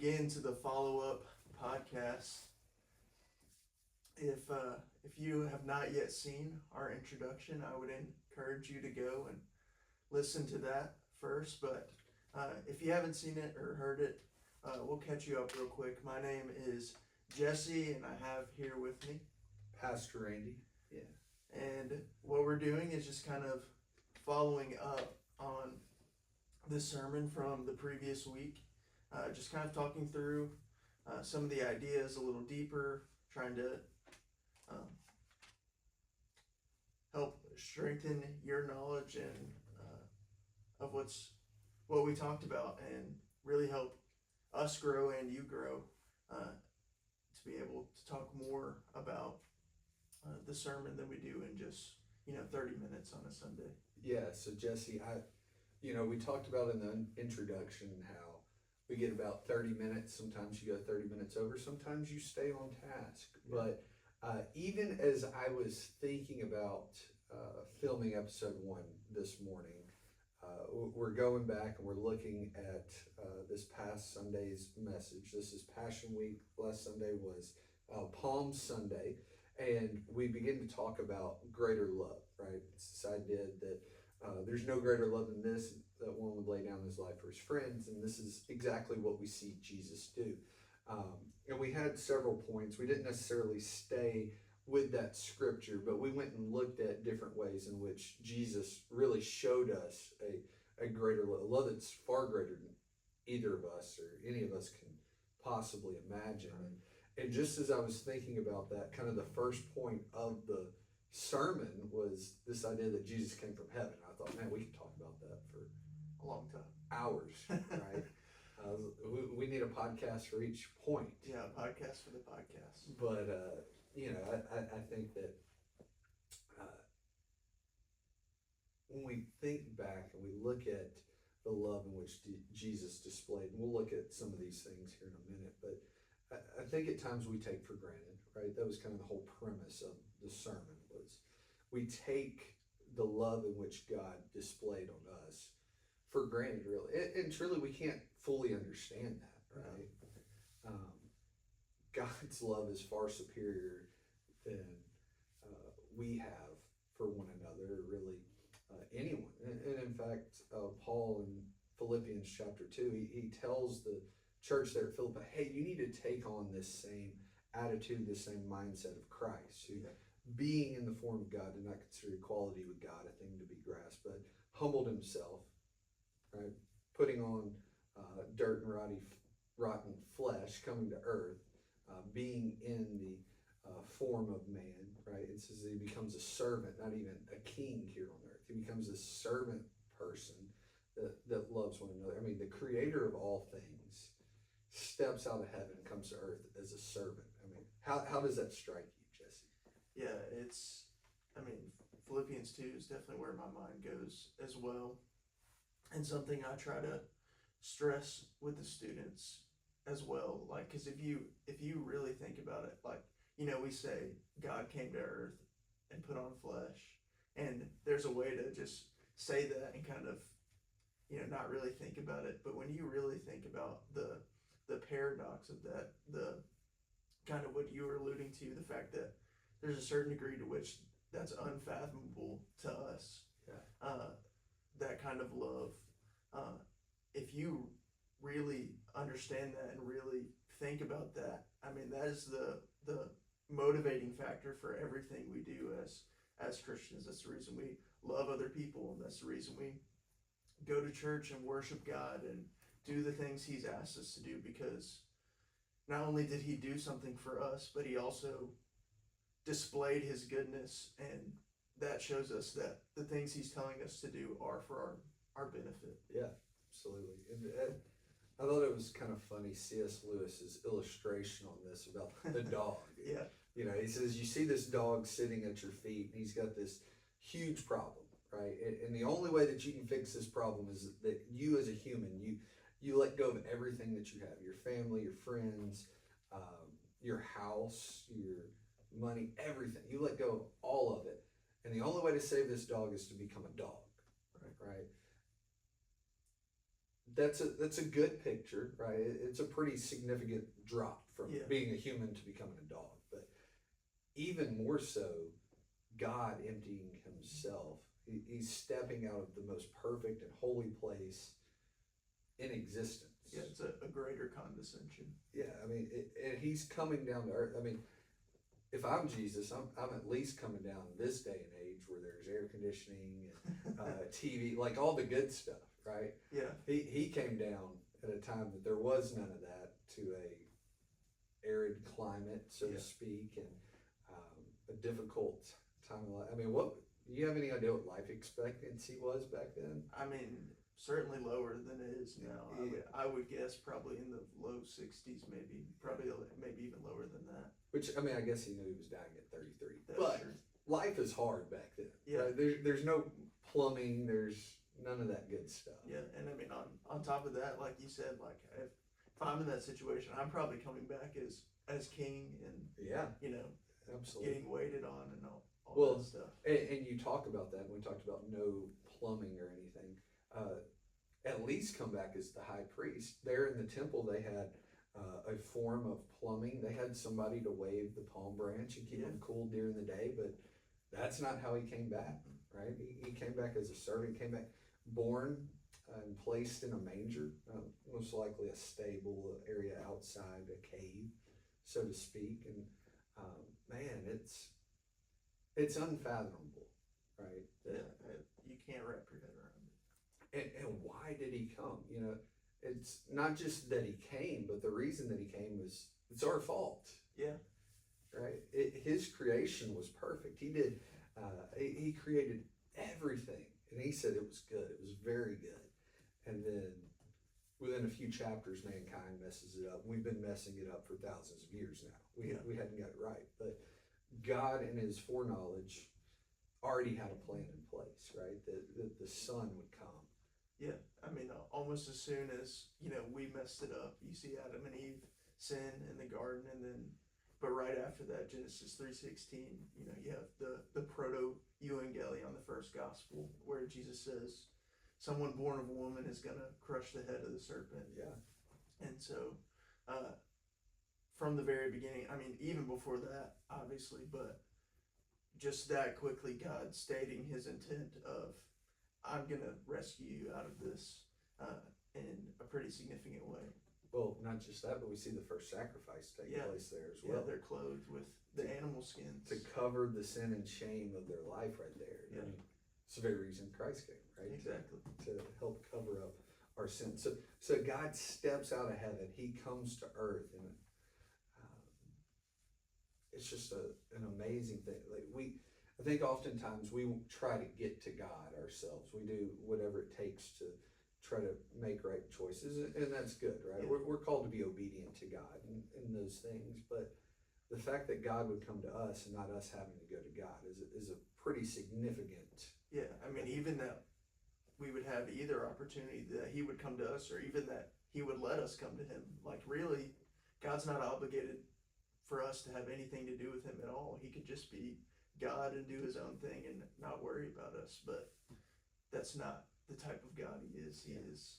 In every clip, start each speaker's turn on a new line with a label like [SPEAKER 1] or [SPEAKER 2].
[SPEAKER 1] again to the follow-up podcast. If you have not yet seen our introduction, I would encourage you to go and listen to that first. But if you haven't seen it or heard it, we'll catch you up real quick. My name is Jesse, and I have here with me
[SPEAKER 2] Pastor Andy.
[SPEAKER 1] Yeah. And what we're doing is just kind of following up on the sermon from the previous week. Just kind of talking through some of the ideas a little deeper, trying to help strengthen your knowledge and of what we talked about, and really help us grow and you grow to be able to talk more about the sermon than we do in just 30 minutes on a Sunday.
[SPEAKER 2] Yeah. So Jesse, we talked about in the introduction how we get about 30 minutes. Sometimes you go 30 minutes over. Sometimes you stay on task.
[SPEAKER 1] Yeah.
[SPEAKER 2] But even as I was thinking about filming episode 1 this morning, we're going back and we're looking at this past Sunday's message. This is Passion Week. Last Sunday was Palm Sunday. And we begin to talk about greater love, right? It's this idea that there's no greater love than this, that one would lay down his life for his friends. And this is exactly what we see Jesus do. And we had several points. We didn't necessarily stay with that scripture, but we went and looked at different ways in which Jesus really showed us a greater love, a love that's far greater than either of us or any of us can possibly imagine. And just as I was thinking about that, kind of the first point of the sermon was this idea that Jesus came from heaven. I thought, man, we could talk about that for
[SPEAKER 1] A long time.
[SPEAKER 2] hours, right? We need a podcast for each point.
[SPEAKER 1] Yeah, a podcast for the podcast.
[SPEAKER 2] But, I think that when we think back and we look at the love in which Jesus displayed, and we'll look at some of these things here in a minute, but I think at times we take for granted, right? That was kind of the whole premise of the sermon, was we take the love in which God displayed on us for granted, really. And truly, we can't fully understand that, right? God's love is far superior than we have for one another, really anyone. And in fact, Paul in Philippians chapter 2, he tells the church there at Philippi, hey, you need to take on this same attitude, this same mindset of Christ, who, being in the form of God, did not consider equality with God a thing to be grasped, but humbled himself, right? Putting on dirt and rotten flesh, coming to earth, being in the form of man, right? It says he becomes a servant, not even a king here on earth. He becomes a servant person that loves one another. I mean, the creator of all things steps out of heaven and comes to earth as a servant. I mean, how does that strike you, Jesse?
[SPEAKER 1] Yeah, Philippians 2 is definitely where my mind goes as well. And something I try to stress with the students as well. Like, because if you really think about it, like, we say God came to earth and put on flesh. And there's a way to just say that and kind of, not really think about it. But when you really think about the paradox of that, the kind of what you were alluding to, the fact that there's a certain degree to which that's unfathomable to us.
[SPEAKER 2] Yeah.
[SPEAKER 1] That kind of love. If you really understand that and really think about that, that is the motivating factor for everything we do as Christians. That's the reason we love other people, and that's the reason we go to church and worship God and do the things he's asked us to do, because not only did he do something for us, but he also displayed his goodness, and that shows us that the things he's telling us to do are for our benefit.
[SPEAKER 2] Yeah, absolutely. And I thought it was kind of funny, C.S. Lewis's illustration on this about the dog.
[SPEAKER 1] Yeah.
[SPEAKER 2] He says, you see this dog sitting at your feet, and he's got this huge problem, right? And the only way that you can fix this problem is that you as a human, you let go of everything that you have, your family, your friends, your house, your money, everything. You let go of all of it. And the only way to save this dog is to become a dog, right? that's a good picture, right? It's a pretty significant drop from
[SPEAKER 1] Yeah.
[SPEAKER 2] being a human to becoming a dog. But even more so, God emptying himself. He's stepping out of the most perfect and holy place in existence.
[SPEAKER 1] Yeah, it's a greater condescension.
[SPEAKER 2] Yeah, I mean, and he's coming down to earth. I mean, if I'm Jesus, I'm at least coming down this day and age where there's air conditioning and TV, like all the good stuff, right?
[SPEAKER 1] Yeah.
[SPEAKER 2] He came down at a time that there was none of that, to a arid climate, so
[SPEAKER 1] Yeah.
[SPEAKER 2] to speak, and a difficult time of life. I mean, what do you have any idea what life expectancy was back then?
[SPEAKER 1] I mean, certainly lower than it is now.
[SPEAKER 2] Yeah.
[SPEAKER 1] I would guess probably in the low 60s, maybe even lower than that.
[SPEAKER 2] Which, I mean, I guess he knew he was dying at 33.
[SPEAKER 1] That's
[SPEAKER 2] But
[SPEAKER 1] true.
[SPEAKER 2] life is hard back then.
[SPEAKER 1] Yeah.
[SPEAKER 2] Right? There's no plumbing, there's none of that good stuff.
[SPEAKER 1] Yeah, and I mean, on top of that, like you said, like if I'm in that situation, I'm probably coming back as king and
[SPEAKER 2] Yeah,
[SPEAKER 1] you know
[SPEAKER 2] absolutely.
[SPEAKER 1] getting waited on and all
[SPEAKER 2] Well,
[SPEAKER 1] that stuff.
[SPEAKER 2] And you talk about that, and we talked about no plumbing or anything. At least come back as the high priest. There in the temple, they had a form of plumbing. They had somebody to wave the palm branch and keep
[SPEAKER 1] Yeah.
[SPEAKER 2] them cool during the day, but that's not how he came back, right? He came back as a servant, came back born and placed in a manger, most likely a stable area outside a cave, so to speak. And man, it's unfathomable, right?
[SPEAKER 1] Yeah, you can't wrap your head around it.
[SPEAKER 2] And why did he come? You know, it's not just that he came, but the reason that he came was it's our fault.
[SPEAKER 1] Yeah.
[SPEAKER 2] Right. His creation was perfect. He did. He created everything, and he said it was good. It was very good. And then within a few chapters, mankind messes it up. We've been messing it up for thousands of years now. We hadn't got it right, but God, in His foreknowledge, already had a plan in place. Right. That the Son would come.
[SPEAKER 1] Yeah, I mean, almost as soon as we messed it up, you see Adam and Eve sin in the garden, and then, but right after that, Genesis 3:16, you have the proto evangelion, the first gospel, where Jesus says, "Someone born of a woman is gonna crush the head of the serpent."
[SPEAKER 2] Yeah.
[SPEAKER 1] And so, from the very beginning, I mean, even before that, obviously, but just that quickly, God stating His intent of, I'm gonna rescue you out of this in a pretty significant way.
[SPEAKER 2] Well, not just that, but we see the first sacrifice take place there as well.
[SPEAKER 1] Yeah, they're clothed with the animal skins
[SPEAKER 2] To cover the sin and shame of their life right there.
[SPEAKER 1] Yeah.
[SPEAKER 2] I mean, it's the very reason Christ came, right?
[SPEAKER 1] Exactly.
[SPEAKER 2] To help cover up our sins. So God steps out of heaven. He comes to earth, and it's just an amazing thing. Like I think oftentimes we try to get to God ourselves. We do whatever it takes to try to make right choices, and that's good, right?
[SPEAKER 1] Yeah.
[SPEAKER 2] We're called to be obedient to God in those things, but the fact that God would come to us and not us having to go to God is a pretty significant.
[SPEAKER 1] Yeah, I mean, even that we would have either opportunity that He would come to us, or even that He would let us come to Him. Like, really, God's not obligated for us to have anything to do with Him at all. He could just be God and do His own thing and not worry about us. But that's not the type of God He is. He is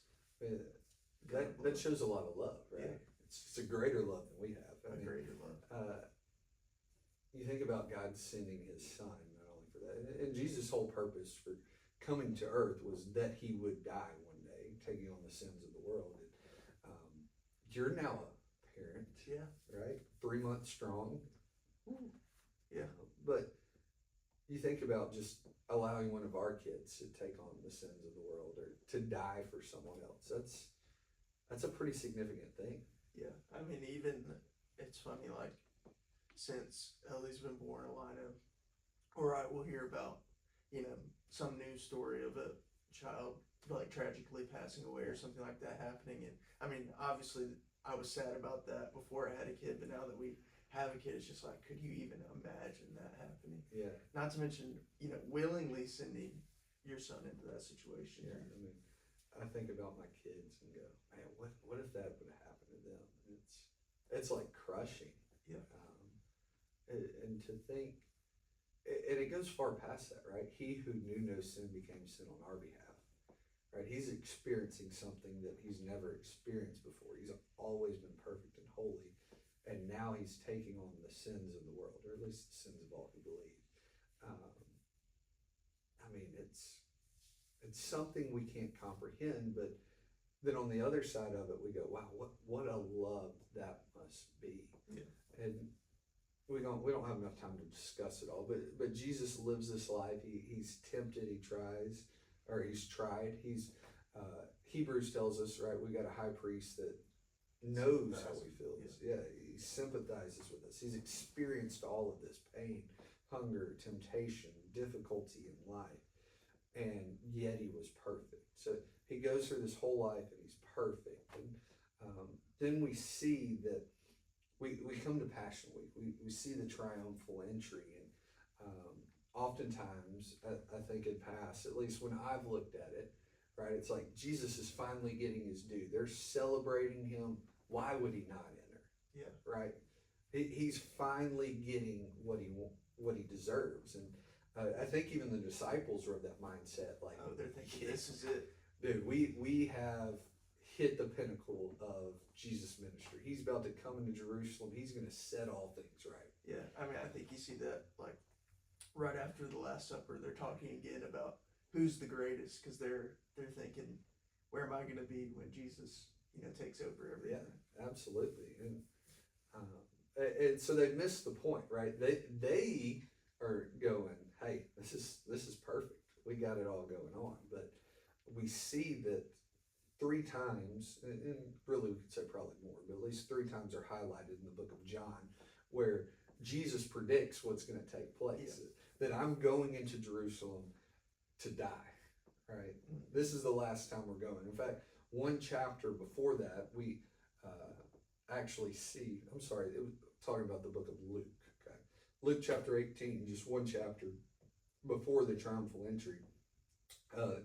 [SPEAKER 1] God of
[SPEAKER 2] That
[SPEAKER 1] love.
[SPEAKER 2] shows a lot of love, right?
[SPEAKER 1] Yeah.
[SPEAKER 2] It's a greater love than we have.
[SPEAKER 1] A greater love.
[SPEAKER 2] You think about God sending His Son, not only for that, and Jesus' whole purpose for coming to earth was that He would die one day, taking on the sins of the world. And, you're now a parent,
[SPEAKER 1] Yeah.
[SPEAKER 2] right? 3 months strong.
[SPEAKER 1] Ooh. Yeah.
[SPEAKER 2] But you think about just allowing one of our kids to take on the sins of the world or to die for someone else. That's a pretty significant thing.
[SPEAKER 1] Yeah, I mean, even it's funny, like, since Ellie's been born, Alina, or I will hear about, some news story of a child, like, tragically passing away or something like that happening. And I mean, obviously, I was sad about that before I had a kid, but now that we have a kid, it's just like, could you even imagine that happening?
[SPEAKER 2] Yeah.
[SPEAKER 1] Not to mention, willingly sending your son into that situation.
[SPEAKER 2] Yeah. I mean, I think about my kids and go, man, what if that would have happened to them? It's like crushing.
[SPEAKER 1] Yeah.
[SPEAKER 2] And to think, and it goes far past that, right? He who knew no sin became sin on our behalf. right? He's experiencing something that he's never experienced before. He's always been perfect and holy, and now he's taking on the sins of the world, or at least the sins of all who believe. Um, I mean, it's something we can't comprehend, but then on the other side of it, we go, wow, what a love that must be.
[SPEAKER 1] Yeah.
[SPEAKER 2] And we don't have enough time to discuss it all, but Jesus lives this life. He's tempted, he's tried. Hebrews tells us, right, we got a high priest that knows how we feel. Yeah, he sympathizes with us. He's experienced all of this pain, hunger, temptation, difficulty in life, and yet he was perfect. So he goes through this whole life and he's perfect. And then we see that we come to Passion Week. We see the triumphal entry, and oftentimes I think in past, at least when I've looked at it, right, it's like Jesus is finally getting his due. They're celebrating him. Why would he not enter?
[SPEAKER 1] Yeah.
[SPEAKER 2] Right. He's finally getting what he deserves, and I think even the disciples were of that mindset. Like,
[SPEAKER 1] oh, they're thinking this is it,
[SPEAKER 2] dude. We have hit the pinnacle of Jesus' ministry. He's about to come into Jerusalem. He's going to set all things right.
[SPEAKER 1] Yeah, I mean, I think you see that like right after the Last Supper, they're talking again about who's the greatest, because they're thinking, where am I going to be when Jesus, takes over everything?
[SPEAKER 2] Yeah, absolutely. And so they missed the point, right? They are going, hey, this is perfect. We got it all going on. But we see that 3 times, and really we could say probably more, but at least 3 times are highlighted in the book of John, where Jesus predicts what's going to take place. Yeah. That I'm going into Jerusalem to die, right? Mm-hmm. This is the last time we're going. In fact, one chapter before that, we actually see, it was talking about the book of Luke, okay? Luke chapter 18, just one chapter before the triumphal entry.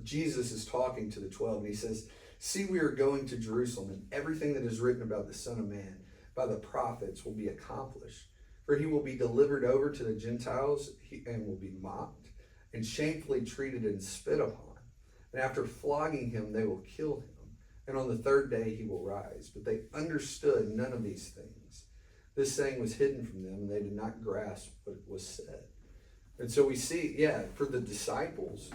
[SPEAKER 2] Jesus is talking to the 12, and he says, see, we are going to Jerusalem, and everything that is written about the Son of Man by the prophets will be accomplished. For he will be delivered over to the Gentiles and will be mocked and shamefully treated and spit upon. And after flogging him, they will kill him. And on the 3rd day he will rise. But they understood none of these things. This saying was hidden from them, and they did not grasp what was said. And so we see, for the disciples,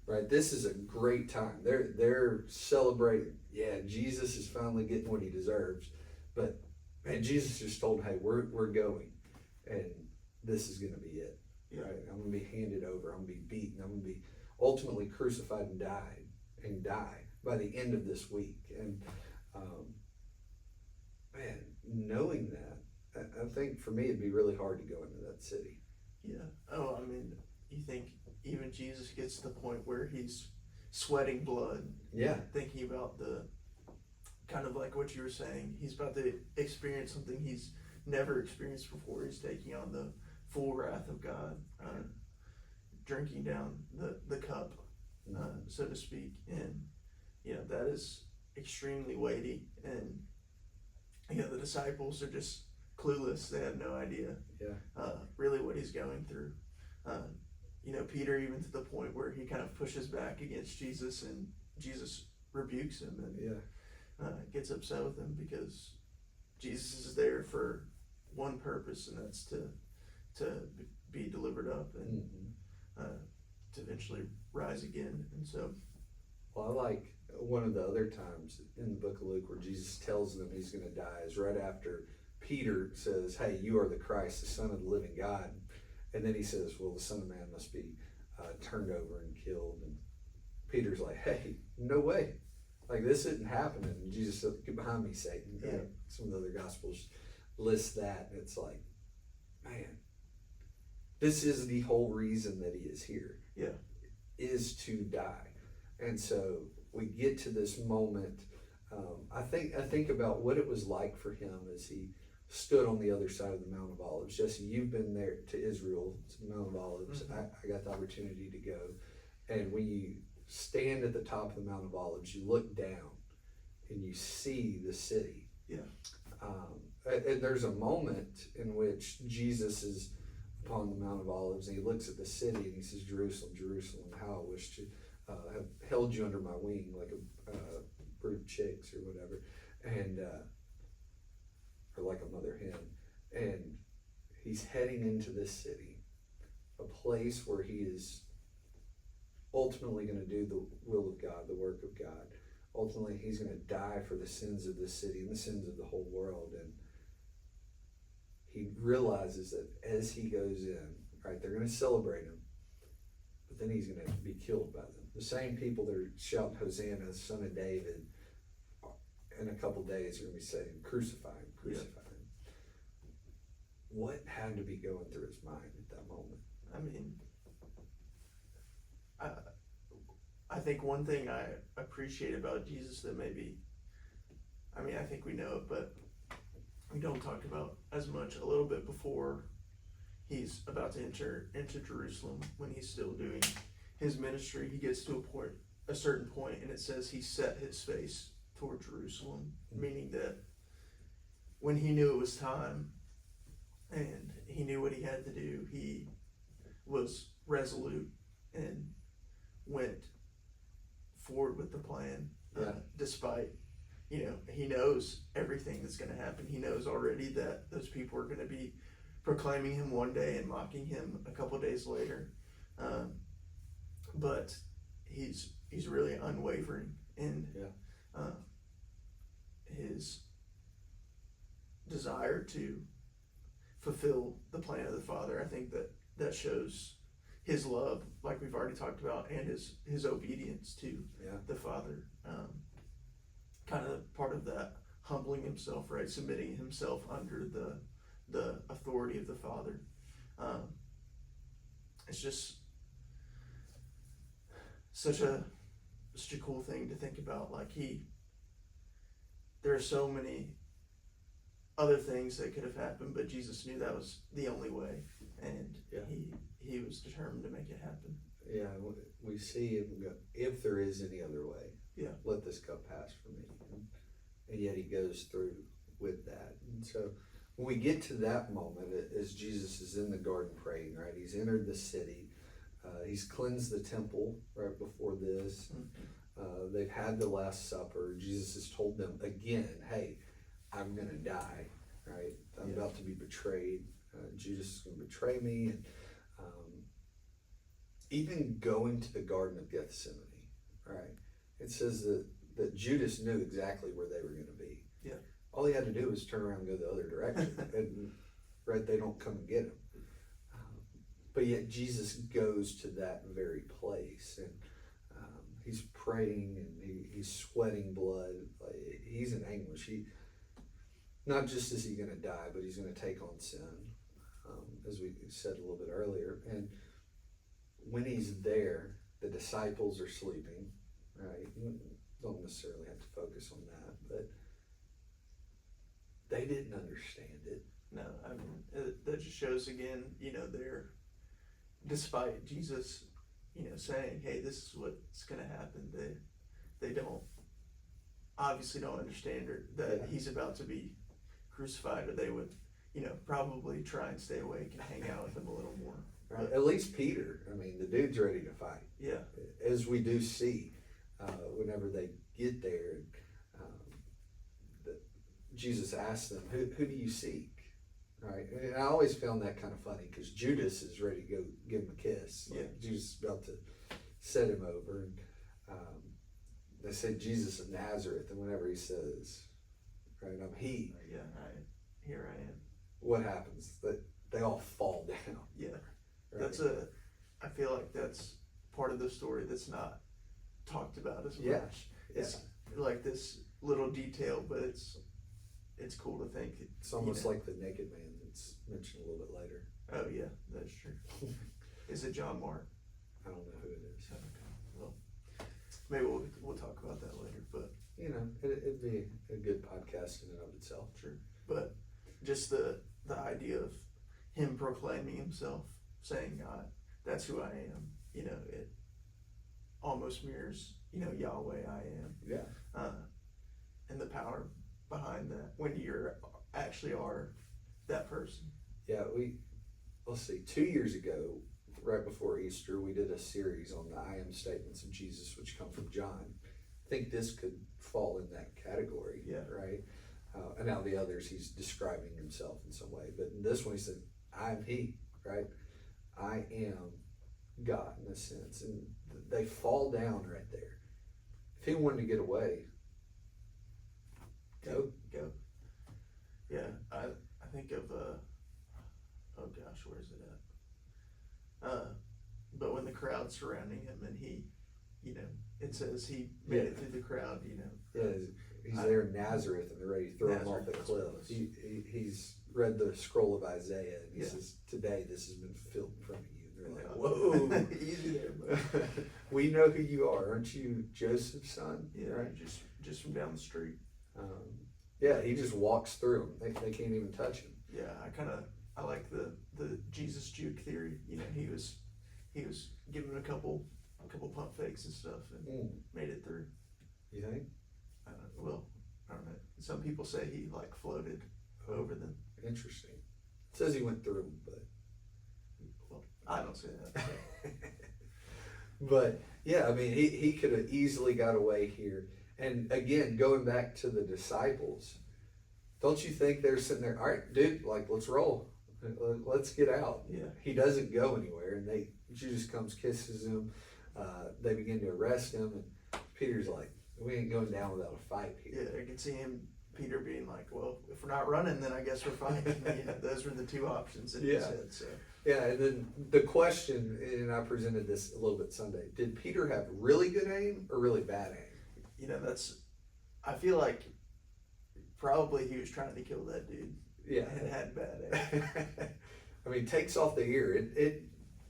[SPEAKER 2] right, this is a great time. They're celebrating. Yeah, Jesus is finally getting what he deserves. But man, Jesus just told, hey, we're going. And this is going to be it. Yeah. Right? I'm going to be handed over. I'm going to be beaten. I'm going to be ultimately crucified and die by the end of this week. And man, knowing that, I think for me it'd be really hard to go into that city.
[SPEAKER 1] Yeah. Oh, I mean, you think even Jesus gets to the point where he's sweating blood.
[SPEAKER 2] Yeah.
[SPEAKER 1] Thinking about the kind of like what you were saying. He's about to experience something he's never experienced before. He's taking on the full wrath of God, drinking down the cup, so to speak. And, that is extremely weighty. And, the disciples are just clueless. They have no idea really what he's going through. Peter, even to the point where he kind of pushes back against Jesus, and Jesus rebukes him and gets upset with him, because Jesus is there for one purpose, and that's to be delivered up and to eventually rise again. And so,
[SPEAKER 2] well, I like one of the other times in the book of Luke where Jesus tells them he's going to die is right after Peter says, hey, you are the Christ, the Son of the living God. And then he says, well, the Son of Man must be turned over and killed. And Peter's like, hey, no way. Like, this isn't happening. And Jesus said, get behind me, Satan. Yeah. Some of the other Gospels list that. And it's like, man, this is the whole reason that he is here.
[SPEAKER 1] Yeah.
[SPEAKER 2] Is to die. And so we get to this moment. I think about what it was like for him as he stood on the other side of the Mount of Olives. Jesse, you've been there to Israel, to the Mount of Olives. Mm-hmm. I got the opportunity to go. And when you stand at the top of the Mount of Olives, you look down and you see the city.
[SPEAKER 1] Yeah.
[SPEAKER 2] And there's a moment in which Jesus is upon the Mount of Olives and he looks at the city and he says, Jerusalem, Jerusalem, how I wish to have held you under my wing like a brood of chicks or whatever, and or like a mother hen, and he's heading into this city, a place where he is ultimately going to do the will of God, the work of God. Ultimately, he's going to die for the sins of the city and the sins of the whole world. And he realizes that as he goes in, right, they're going to celebrate him, but then he's going to be killed by them. The same people that are shouting, Hosanna, Son of David, in a couple days are going to be saying, crucify him, crucify him. What had to be going through his mind at that moment?
[SPEAKER 1] I mean, I think one thing I appreciate about Jesus that maybe, I mean, I think we know it, but we don't talk about as much. A little bit before he's about to enter into Jerusalem, when he's still doing his ministry, he gets to a certain point, and it says he set his face toward Jerusalem, meaning that when he knew it was time and he knew what he had to do, he was resolute and went forward with the plan, despite, he knows everything that's going to happen. He knows already that those people are going to be proclaiming him one day and mocking him a couple days later, but he's really unwavering in his desire to fulfill the plan of the Father. I think that shows his love, like we've already talked about, and his obedience to the Father. Kind of part of that humbling himself, right? Submitting himself under the authority of the Father. It's just such a cool thing to think about. Like there are so many other things that could have happened, but Jesus knew that was the only way, and he was determined to make it happen.
[SPEAKER 2] Yeah, we see him go, if there is any other way, let this cup pass from me. And yet he goes through with that. And so when we get to that moment, as Jesus is in the garden praying, right, he's entered the city, he's cleansed the temple right before this. They've had the Last Supper. Jesus has told them again, hey, I'm going to die, right? I'm about to be betrayed. Judas is going to betray me. And even going to the Garden of Gethsemane, right? It says that Judas knew exactly where they were going to be.
[SPEAKER 1] Yeah.
[SPEAKER 2] All he had to do was turn around and go the other direction, and right, they don't come and get him. But yet Jesus goes to that very place, and he's praying, and he's sweating blood. He's in anguish. Not just is he going to die, but he's going to take on sin, as we said a little bit earlier. And when he's there, the disciples are sleeping, right? You don't necessarily have to focus on that, but they didn't understand it.
[SPEAKER 1] No, I mean, that just shows again, they're, despite Jesus, saying, hey, this is what's going to happen, they obviously don't understand that he's about to be crucified, or they would, probably try and stay awake and hang out with him a little more.
[SPEAKER 2] Right. At least Peter, I mean, the dude's ready to fight.
[SPEAKER 1] Yeah.
[SPEAKER 2] As we do see, whenever they get there, Jesus asks them, who do you seek? Right? And I always found that kind of funny, because Judas is ready to go give him a kiss. Jesus is about to set him over. And they say Jesus of Nazareth, and whenever he says, right, I'm he.
[SPEAKER 1] Here I am.
[SPEAKER 2] What happens? That they all fall down.
[SPEAKER 1] Yeah.
[SPEAKER 2] Right?
[SPEAKER 1] I feel like that's part of the story that's not talked about as much. It's like this little detail, but it's cool to think.
[SPEAKER 2] It's almost like the naked man that's mentioned a little bit later.
[SPEAKER 1] Oh yeah, that's true. Is it John Mark?
[SPEAKER 2] I don't know who it is.
[SPEAKER 1] Okay. Well, maybe we'll talk about that later. But
[SPEAKER 2] it'd be a good podcast in and of itself.
[SPEAKER 1] True. But just the idea of him proclaiming himself, saying, God, that's who I am. It almost mirrors, Yahweh, I am.
[SPEAKER 2] Yeah.
[SPEAKER 1] And the power behind that when you're actually are that person.
[SPEAKER 2] Yeah, let's see, 2 years ago, right before Easter, we did a series on the I am statements of Jesus, which come from John. I think this could fall in that category,
[SPEAKER 1] Yeah.
[SPEAKER 2] right? And now the others, he's describing himself in some way. But in this one, he said, I am he, right? I am God in a sense. And they fall down right there. If he wanted to get away, go.
[SPEAKER 1] Yeah, I think of, oh gosh, where's it at? But when the crowd's surrounding him and he, it says he made it through the crowd,
[SPEAKER 2] Yeah, he's there in Nazareth and they're ready to throw him off the
[SPEAKER 1] Nazareth,
[SPEAKER 2] cliff.
[SPEAKER 1] that's what it
[SPEAKER 2] He's read the scroll of Isaiah and he
[SPEAKER 1] Yeah.
[SPEAKER 2] says, today this has been fulfilled in front of you. And they're like,
[SPEAKER 1] Whoa.
[SPEAKER 2] whoa.
[SPEAKER 1] Easy there, bud.
[SPEAKER 2] We know who you are. Aren't you Joseph's son?
[SPEAKER 1] Yeah,
[SPEAKER 2] Right?
[SPEAKER 1] just from down the street.
[SPEAKER 2] Yeah, he just walks through them. They can't even touch him.
[SPEAKER 1] Yeah, I like the Jesus juke theory. He was given a couple pump fakes and stuff and made it through.
[SPEAKER 2] You think?
[SPEAKER 1] I don't know. Some people say he floated over them.
[SPEAKER 2] Interesting. It says he went through them, but
[SPEAKER 1] Well, I don't say that.
[SPEAKER 2] but yeah, I mean, he could have easily got away here. And again, going back to the disciples, don't you think they're sitting there, all right, dude, let's roll. Let's get out.
[SPEAKER 1] Yeah.
[SPEAKER 2] He doesn't go anywhere. And Jesus comes, kisses him. They begin to arrest him. And Peter's like, we ain't going down without a fight here.
[SPEAKER 1] Yeah, I can see Peter being like, well, if we're not running, then I guess we're fighting. Those were the two options that he said. So.
[SPEAKER 2] Yeah, and then the question, and I presented this a little bit Sunday, did Peter have really good aim or really bad aim?
[SPEAKER 1] I feel like probably he was trying to kill that dude.
[SPEAKER 2] Yeah.
[SPEAKER 1] And had bad aim.
[SPEAKER 2] I mean, takes off the ear.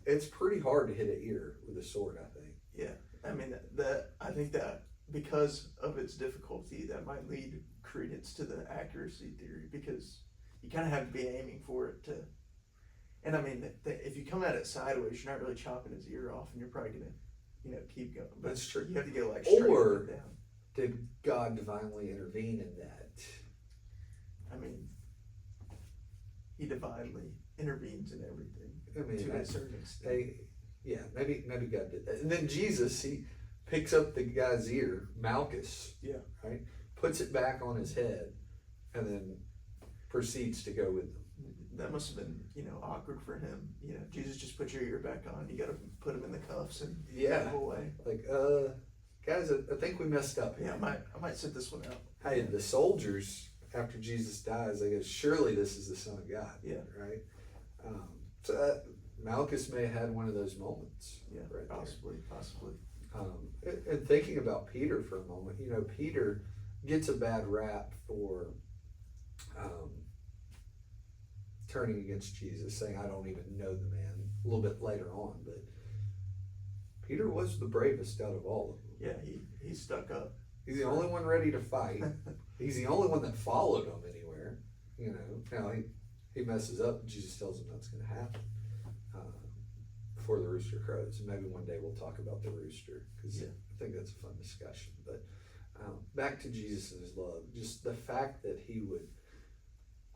[SPEAKER 2] It's pretty hard to hit an ear with a sword, I think.
[SPEAKER 1] Yeah, I mean, I think that because of its difficulty, that might lead credence to the accuracy theory, because you kind of have to be aiming for it to. And I mean, if you come at it sideways, you're not really chopping his ear off, and you're probably gonna, keep going. But
[SPEAKER 2] That's true.
[SPEAKER 1] You have to go straight
[SPEAKER 2] Or
[SPEAKER 1] up and down.
[SPEAKER 2] did God divinely intervene in that?
[SPEAKER 1] I mean, he divinely intervenes in everything.
[SPEAKER 2] I mean,
[SPEAKER 1] to a certain extent.
[SPEAKER 2] Maybe God did that. And then Jesus, he picks up the guy's ear, Malchus.
[SPEAKER 1] Yeah.
[SPEAKER 2] Right? Puts it back on his head, and then proceeds to go with them.
[SPEAKER 1] That must have been, awkward for him. Jesus, just put your ear back on. You got to put him in the cuffs and
[SPEAKER 2] Yeah.
[SPEAKER 1] go away.
[SPEAKER 2] Like, guys, I think we messed up here.
[SPEAKER 1] Yeah, I might sit this one out.
[SPEAKER 2] Hey, the soldiers, after Jesus dies, they go, surely this is the Son of God.
[SPEAKER 1] Yeah.
[SPEAKER 2] Right? So Malchus may have had one of those moments.
[SPEAKER 1] Yeah,
[SPEAKER 2] right
[SPEAKER 1] possibly.
[SPEAKER 2] And thinking about Peter for a moment, Peter gets a bad rap for turning against Jesus, saying, I don't even know the man, a little bit later on. But Peter was the bravest out of all of them.
[SPEAKER 1] Yeah, he stuck up.
[SPEAKER 2] He's the only one ready to fight. He's the only one that followed him anywhere. Now he messes up, and Jesus tells him that's going to happen before the rooster crows. And maybe one day we'll talk about the rooster, because I think that's a fun discussion. But back to Jesus and his love, just the fact that he would,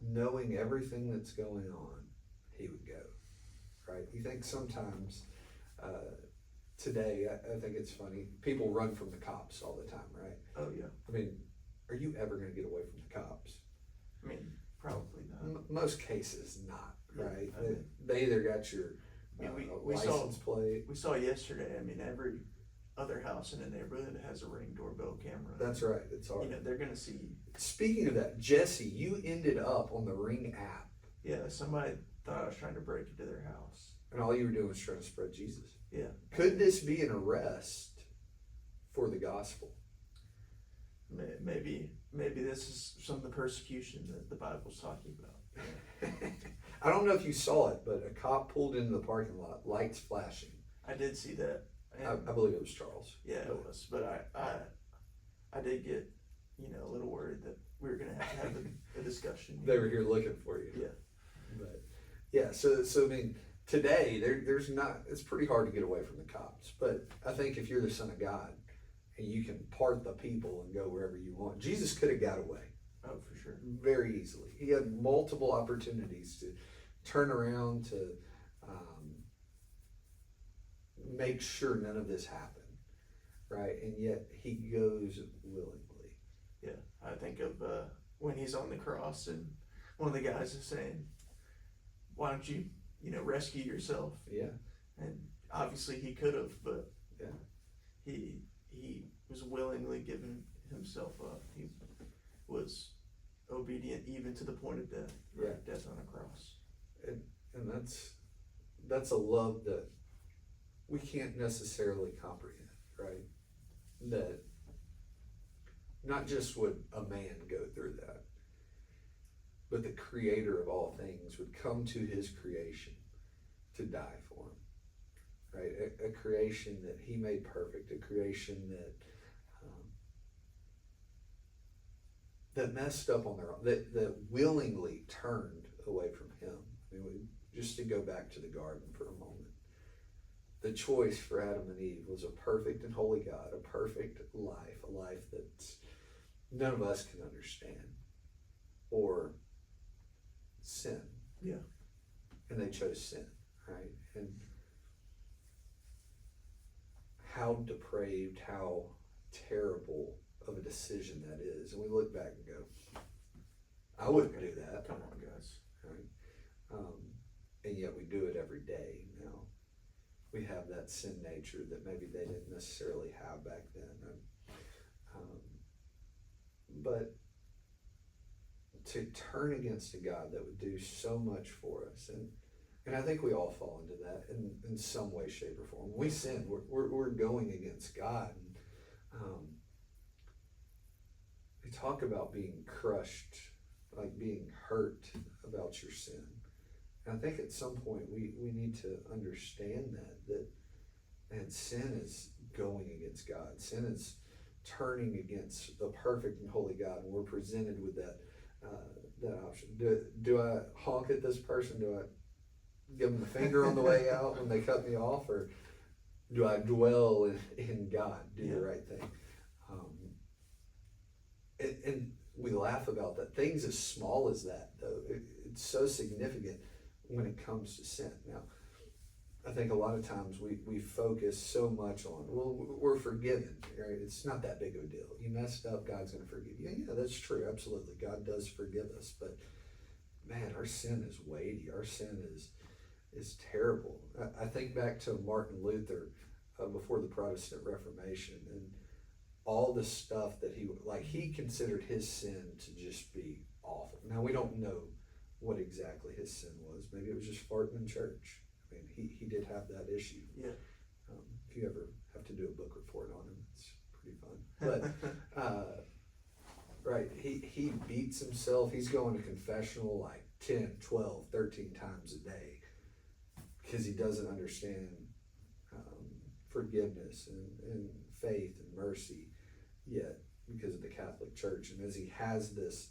[SPEAKER 2] knowing everything that's going on, he would go. Right? You think sometimes today, I think it's funny, people run from the cops all the time, right?
[SPEAKER 1] Oh yeah.
[SPEAKER 2] I mean, are you ever going to get away from the cops?
[SPEAKER 1] I mean, probably not.
[SPEAKER 2] Most cases, not, right?
[SPEAKER 1] I mean,
[SPEAKER 2] they either got your
[SPEAKER 1] we
[SPEAKER 2] license plate.
[SPEAKER 1] We saw yesterday. I mean, every other house in the neighborhood has a Ring doorbell camera.
[SPEAKER 2] That's right. It's hard.
[SPEAKER 1] They're gonna see.
[SPEAKER 2] Speaking of that, Jesse, you ended up on the Ring app.
[SPEAKER 1] Yeah, somebody thought I was trying to break into their house.
[SPEAKER 2] And all you were doing was trying to spread Jesus.
[SPEAKER 1] Yeah.
[SPEAKER 2] Could this be an arrest for the gospel?
[SPEAKER 1] Maybe this is some of the persecution that the Bible's talking about.
[SPEAKER 2] I don't know if you saw it, but a cop pulled into the parking lot, lights flashing.
[SPEAKER 1] I did see that.
[SPEAKER 2] I believe it was Charles.
[SPEAKER 1] Yeah, it was. But I did get, a little worried that we were going to have a discussion.
[SPEAKER 2] They were here looking for you.
[SPEAKER 1] Yeah.
[SPEAKER 2] But yeah, so I mean, today there's not. It's pretty hard to get away from the cops. But I think if you're the Son of God and you can part the people and go wherever you want, Jesus could have got away.
[SPEAKER 1] Oh, for sure.
[SPEAKER 2] Very easily. He had multiple opportunities to turn around, to make sure none of this happened, right? And yet he goes willingly.
[SPEAKER 1] Yeah, I think of when he's on the cross and one of the guys is saying, "Why don't you, rescue yourself?"
[SPEAKER 2] Yeah.
[SPEAKER 1] And obviously he could have, but
[SPEAKER 2] Yeah.
[SPEAKER 1] he was willingly giving himself up. He was obedient even to the point of death. Right?
[SPEAKER 2] Yeah.
[SPEAKER 1] Death on a cross.
[SPEAKER 2] And that's a love that we can't necessarily comprehend, right? That not just would a man go through that, but the creator of all things would come to his creation to die for him, right? A creation that he made perfect, a creation that messed up on their own, that willingly turned away from him. I mean, just to go back to the garden for a moment. The choice for Adam and Eve was a perfect and holy God, a perfect life, a life that none of us can understand, or sin.
[SPEAKER 1] Yeah.
[SPEAKER 2] And they chose sin, right? And how depraved, how terrible of a decision that is. And we look back and go, I wouldn't do that.
[SPEAKER 1] Come on, guys.
[SPEAKER 2] Right? And yet we do it every day now. We have that sin nature that maybe they didn't necessarily have back then. But to turn against a God that would do so much for us, and I think we all fall into that in some way, shape, or form. When we sin, we're going against God. And, we talk about being crushed, like being hurt about your sin. And I think at some point we need to understand that and sin is going against God. Sin is turning against the perfect and holy God, and we're presented with that option. Do I honk at this person? Do I give them the finger on the way out when they cut me off, or do I dwell in God, do the right thing? And we laugh about that. Things as small as that, though, it's so significant when it comes to sin. Now, I think a lot of times we focus so much on, well, we're forgiven, right? It's not that big of a deal. You messed up, God's going to forgive you. Yeah, that's true, absolutely. God does forgive us, but man, our sin is weighty. Our sin is terrible. I think back to Martin Luther before the Protestant Reformation, and all the stuff that he considered his sin to just be awful. Now, we don't know what exactly his sin was. Maybe it was just farting in church. I mean, he did have that issue.
[SPEAKER 1] Yeah.
[SPEAKER 2] If you ever have to do a book report on him, it's pretty fun. But, right, he beats himself. He's going to confessional like 10, 12, 13 times a day because he doesn't understand forgiveness and faith and mercy yet because of the Catholic Church. And as he has this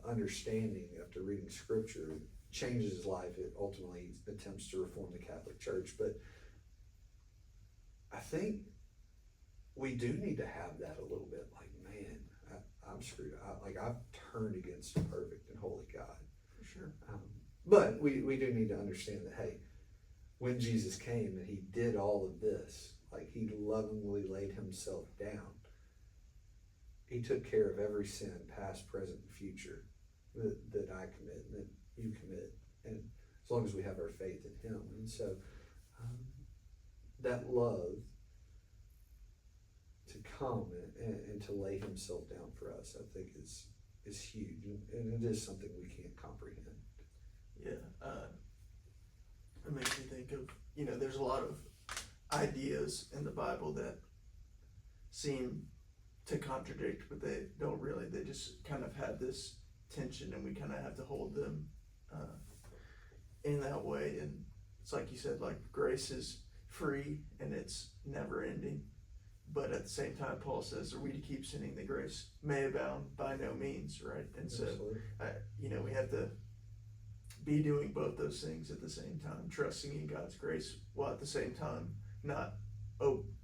[SPEAKER 2] understanding after reading scripture, changes his life, it ultimately attempts to reform the Catholic Church. But I think we do need to have that a little bit, like, man, I'm screwed. I've turned against a perfect and holy God.
[SPEAKER 1] For sure.
[SPEAKER 2] But we do need to understand that, hey, when Jesus came and he did all of this, like he lovingly laid himself down, he took care of every sin, past, present, and future, that I commit and that you commit, and as long as we have our faith in him. And so that love to come and to lay himself down for us, I think is huge, and it is something we can't comprehend.
[SPEAKER 1] Yeah, it makes me think of, there's a lot of ideas in the Bible that seem to contradict, but they don't really. They just kind of have this tension, and we kind of have to hold them in that way. And it's like you said, like grace is free and it's never ending. But at the same time, Paul says, are we to keep sinning that grace may abound? By no means, right? And so, we have to be doing both those things at the same time, trusting in God's grace, while at the same time not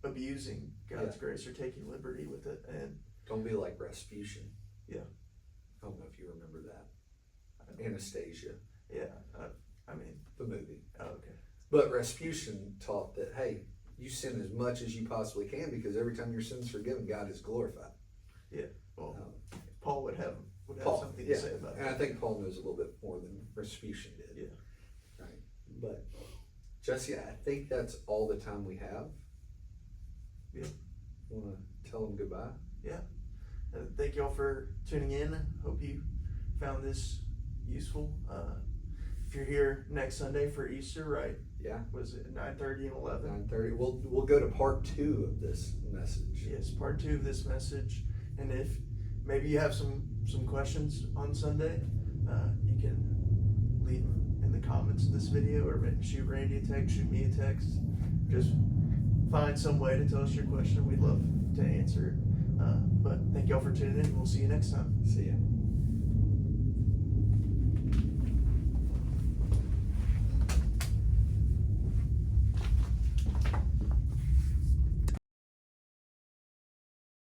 [SPEAKER 1] abusing God's grace or taking liberty with it. And
[SPEAKER 2] don't be like Rasputin.
[SPEAKER 1] Yeah.
[SPEAKER 2] I don't know if you remember that. Anastasia.
[SPEAKER 1] Yeah.
[SPEAKER 2] The movie.
[SPEAKER 1] Oh, okay.
[SPEAKER 2] But Rasputin taught that, hey, you sin as much as you possibly can, because every time your sin's forgiven, God is glorified.
[SPEAKER 1] Well,
[SPEAKER 2] Um,
[SPEAKER 1] Paul would have
[SPEAKER 2] Paul,
[SPEAKER 1] something
[SPEAKER 2] yeah,
[SPEAKER 1] to say about
[SPEAKER 2] and
[SPEAKER 1] that.
[SPEAKER 2] I think Paul knows a little bit more than Rasputin did.
[SPEAKER 1] Yeah.
[SPEAKER 2] Right. But Jesse, I think that's all the time we have.
[SPEAKER 1] Yeah.
[SPEAKER 2] Want to tell them goodbye?
[SPEAKER 1] Thank y'all for tuning in. Hope you found this useful. If you're here next Sunday for Easter, right?
[SPEAKER 2] Yeah.
[SPEAKER 1] Was it 9:30 and 11?
[SPEAKER 2] 9:30. We'll go to part 2 of this message.
[SPEAKER 1] Yes, part 2 of this message. And if maybe you have some questions on Sunday, you can leave them in the comments of this video, or shoot Randy a text, shoot me a text. Just find some way to tell us your question. We'd love to answer it. But thank y'all for tuning in. We'll see you next time.
[SPEAKER 2] See ya.